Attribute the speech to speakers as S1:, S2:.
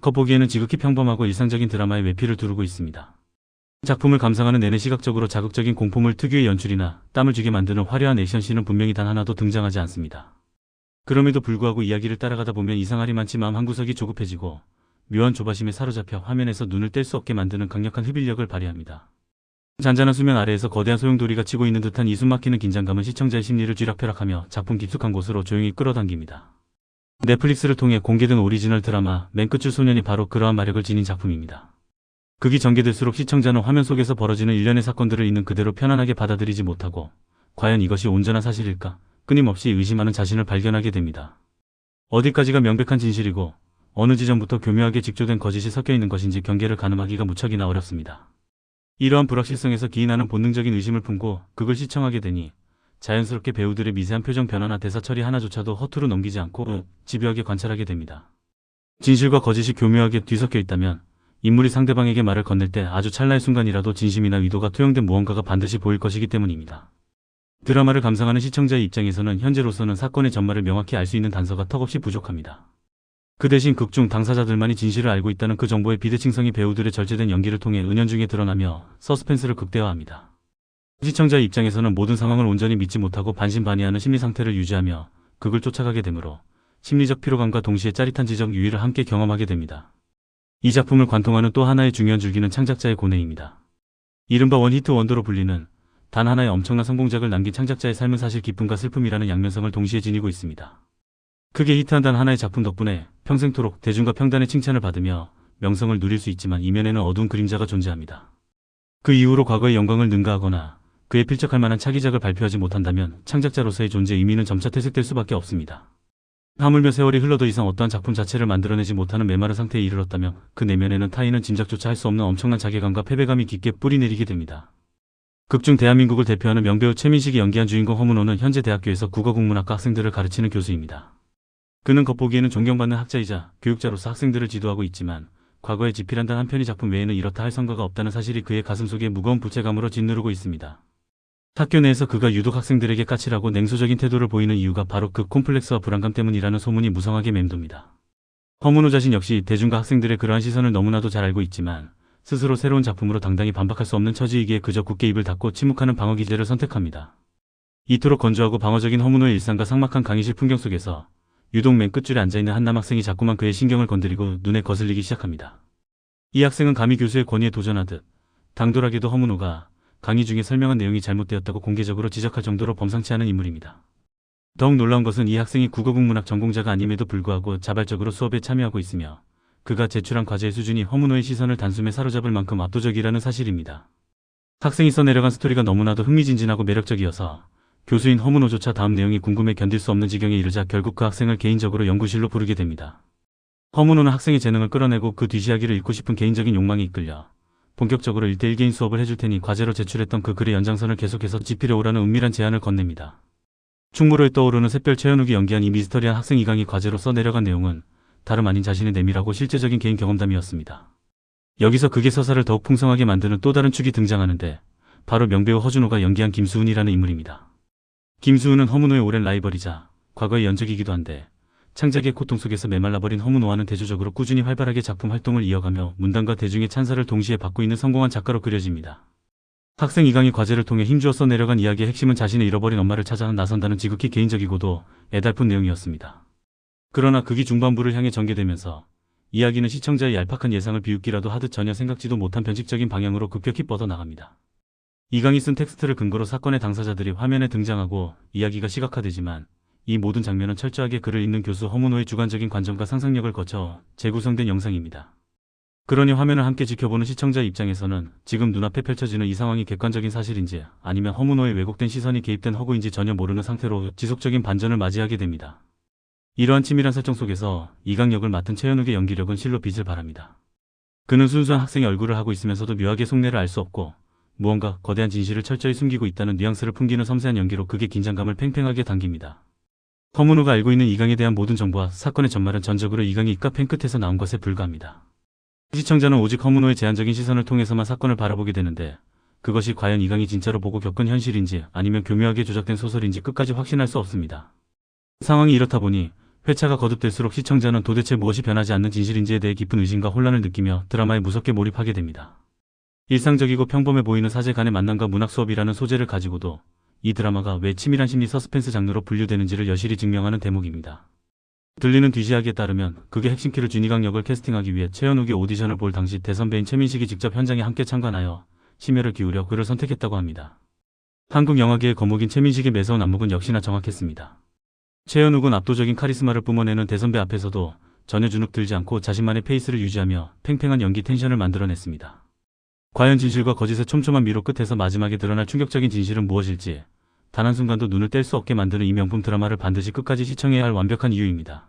S1: 겉보기에는 지극히 평범하고 일상적인 드라마의 외피를 두르고 있습니다. 작품을 감상하는 내내 시각적으로 자극적인 공포물 특유의 연출이나 땀을 쥐게 만드는 화려한 액션씬은 분명히 단 하나도 등장하지 않습니다. 그럼에도 불구하고 이야기를 따라가다 보면 이상하리 많지 마음 한구석이 조급해지고 묘한 조바심에 사로잡혀 화면에서 눈을 뗄 수 없게 만드는 강력한 흡입력을 발휘합니다. 잔잔한 수면 아래에서 거대한 소용돌이가 치고 있는 듯한 이 숨막히는 긴장감은 시청자의 심리를 쥐락펴락하며 작품 깊숙한 곳으로 조용히 끌어당깁니다. 넷플릭스를 통해 공개된 오리지널 드라마 맨끝줄 소년이 바로 그러한 마력을 지닌 작품입니다. 극이 전개될수록 시청자는 화면 속에서 벌어지는 일련의 사건들을 있는 그대로 편안하게 받아들이지 못하고 과연 이것이 온전한 사실일까? 끊임없이 의심하는 자신을 발견하게 됩니다. 어디까지가 명백한 진실이고 어느 지점부터 교묘하게 직조된 거짓이 섞여 있는 것인지 경계를 가늠하기가 무척이나 어렵습니다. 이러한 불확실성에서 기인하는 본능적인 의심을 품고 극을 시청하게 되니 자연스럽게 배우들의 미세한 표정 변화나 대사 처리 하나조차도 허투루 넘기지 않고 집요하게 관찰하게 됩니다. 진실과 거짓이 교묘하게 뒤섞여 있다면 인물이 상대방에게 말을 건넬 때 아주 찰나의 순간이라도 진심이나 의도가 투영된 무언가가 반드시 보일 것이기 때문입니다. 드라마를 감상하는 시청자의 입장에서는 현재로서는 사건의 전말을 명확히 알 수 있는 단서가 턱없이 부족합니다. 그 대신 극중 당사자들만이 진실을 알고 있다는 그 정보의 비대칭성이 배우들의 절제된 연기를 통해 은연중에 드러나며 서스펜스를 극대화합니다. 시청자의 입장에서는 모든 상황을 온전히 믿지 못하고 반신반의하는 심리 상태를 유지하며 극을 쫓아가게 되므로 심리적 피로감과 동시에 짜릿한 지적 유의를 함께 경험하게 됩니다. 이 작품을 관통하는 또 하나의 중요한 줄기는 창작자의 고뇌입니다. 이른바 원히트 원더로 불리는 단 하나의 엄청난 성공작을 남긴 창작자의 삶은 사실 기쁨과 슬픔이라는 양면성을 동시에 지니고 있습니다. 크게 히트한 단 하나의 작품 덕분에 평생토록 대중과 평단의 칭찬을 받으며 명성을 누릴 수 있지만 이면에는 어두운 그림자가 존재합니다. 그 이후로 과거의 영광을 능가하거나 그에 필적할 만한 차기작을 발표하지 못한다면 창작자로서의 존재 의미는 점차 퇴색될 수밖에 없습니다. 하물며 세월이 흘러 더 이상 어떠한 작품 자체를 만들어내지 못하는 메마른 상태에 이르렀다면 그 내면에는 타인은 짐작조차 할 수 없는 엄청난 자괴감과 패배감이 깊게 뿌리내리게 됩니다. 극중 대한민국을 대표하는 명배우 최민식이 연기한 주인공 허문호는 현재 대학교에서 국어국문학과 학생들을 가르치는 교수입니다. 그는 겉보기에는 존경받는 학자이자 교육자로서 학생들을 지도하고 있지만 과거에 집필한 단 한 편의 작품 외에는 이렇다 할 성과가 없다는 사실이 그의 가슴속에 무거운 부채감으로 짓누르고 있습니다. 학교 내에서 그가 유독 학생들에게 까칠하고 냉소적인 태도를 보이는 이유가 바로 그 콤플렉스와 불안감 때문이라는 소문이 무성하게 맴돕니다. 허문호 자신 역시 대중과 학생들의 그러한 시선을 너무나도 잘 알고 있지만 스스로 새로운 작품으로 당당히 반박할 수 없는 처지이기에 그저 굳게 입을 닫고 침묵하는 방어 기제를 선택합니다. 이토록 건조하고 방어적인 허문호의 일상과 삭막한 강의실 풍경 속에서 유독 맨 끝줄에 앉아있는 한 남학생이 자꾸만 그의 신경을 건드리고 눈에 거슬리기 시작합니다. 이 학생은 감히 교수의 권위에 도전하듯 당돌하게도 허문호가 강의 중에 설명한 내용이 잘못되었다고 공개적으로 지적할 정도로 범상치 않은 인물입니다. 더욱 놀라운 것은 이 학생이 국어국문학 전공자가 아님에도 불구하고 자발적으로 수업에 참여하고 있으며 그가 제출한 과제의 수준이 허문호의 시선을 단숨에 사로잡을 만큼 압도적이라는 사실입니다. 학생이 써내려간 스토리가 너무나도 흥미진진하고 매력적이어서 교수인 허문호조차 다음 내용이 궁금해 견딜 수 없는 지경에 이르자 결국 그 학생을 개인적으로 연구실로 부르게 됩니다. 허문호는 학생의 재능을 끌어내고 그 뒷이야기를 읽고 싶은 개인적인 욕망에 이끌려 본격적으로 1대1 개인 수업을 해줄 테니 과제로 제출했던 그 글의 연장선을 계속해서 집필해 오라는 은밀한 제안을 건넵니다. 충무로에 떠오르는 샛별 최현욱이 연기한 이 미스터리한 학생 이강이 과제로 써내려간 내용은 다름 아닌 자신의 내밀하고 실제적인 개인 경험담이었습니다. 여기서 극의 서사를 더욱 풍성하게 만드는 또 다른 축이 등장하는데 바로 명배우 허준호가 연기한 김수훈이라는 인물입니다. 김수훈은 허문호의 오랜 라이벌이자 과거의 연적이기도 한데 창작의 고통 속에서 메말라버린 허문호와는 대조적으로 꾸준히 활발하게 작품 활동을 이어가며 문단과 대중의 찬사를 동시에 받고 있는 성공한 작가로 그려집니다. 학생 이강이 과제를 통해 힘주어 써내려간 이야기의 핵심은 자신의 잃어버린 엄마를 찾아 나선다는 지극히 개인적이고도 애달픈 내용이었습니다. 그러나 극이 중반부를 향해 전개되면서 이야기는 시청자의 얄팍한 예상을 비웃기라도 하듯 전혀 생각지도 못한 변칙적인 방향으로 급격히 뻗어나갑니다. 이강이 쓴 텍스트를 근거로 사건의 당사자들이 화면에 등장하고 이야기가 시각화되지만 이 모든 장면은 철저하게 글을 읽는 교수 허문호의 주관적인 관점과 상상력을 거쳐 재구성된 영상입니다. 그러니 화면을 함께 지켜보는 시청자 입장에서는 지금 눈앞에 펼쳐지는 이 상황이 객관적인 사실인지 아니면 허문호의 왜곡된 시선이 개입된 허구인지 전혀 모르는 상태로 지속적인 반전을 맞이하게 됩니다. 이러한 치밀한 설정 속에서 이강 역을 맡은 최현욱의 연기력은 실로 빛을 발합니다. 그는 순수한 학생의 얼굴을 하고 있으면서도 묘하게 속내를 알 수 없고 무언가 거대한 진실을 철저히 숨기고 있다는 뉘앙스를 풍기는 섬세한 연기로 극의 긴장감을 팽팽하게 당깁니다. 허문호가 알고 있는 이강에 대한 모든 정보와 사건의 전말은 전적으로 이강이 입가 펜 끝에서 나온 것에 불과합니다. 시청자는 오직 허문호의 제한적인 시선을 통해서만 사건을 바라보게 되는데 그것이 과연 이강이 진짜로 보고 겪은 현실인지 아니면 교묘하게 조작된 소설인지 끝까지 확신할 수 없습니다. 상황이 이렇다 보니 회차가 거듭될수록 시청자는 도대체 무엇이 변하지 않는 진실인지에 대해 깊은 의심과 혼란을 느끼며 드라마에 무섭게 몰입하게 됩니다. 일상적이고 평범해 보이는 사제 간의 만남과 문학 수업이라는 소재를 가지고도 이 드라마가 왜 치밀한 심리 서스펜스 장르로 분류되는지를 여실히 증명하는 대목입니다. 들리는 뒤이야기에 따르면 극의 핵심 키를 준이강 역을 캐스팅하기 위해 최현욱이 오디션을 볼 당시 대선배인 최민식이 직접 현장에 함께 참관하여 심혈을 기울여 그를 선택했다고 합니다. 한국 영화계의 거목인 최민식의 매서운 안목은 역시나 정확했습니다. 최현욱은 압도적인 카리스마를 뿜어내는 대선배 앞에서도 전혀 주눅들지 않고 자신만의 페이스를 유지하며 팽팽한 연기 텐션을 만들어냈습니다. 과연 진실과 거짓의 촘촘한 미로 끝에서 마지막에 드러날 충격적인 진실은 무엇일지 단 한순간도 눈을 뗄 수 없게 만드는 이 명품 드라마를 반드시 끝까지 시청해야 할 완벽한 이유입니다.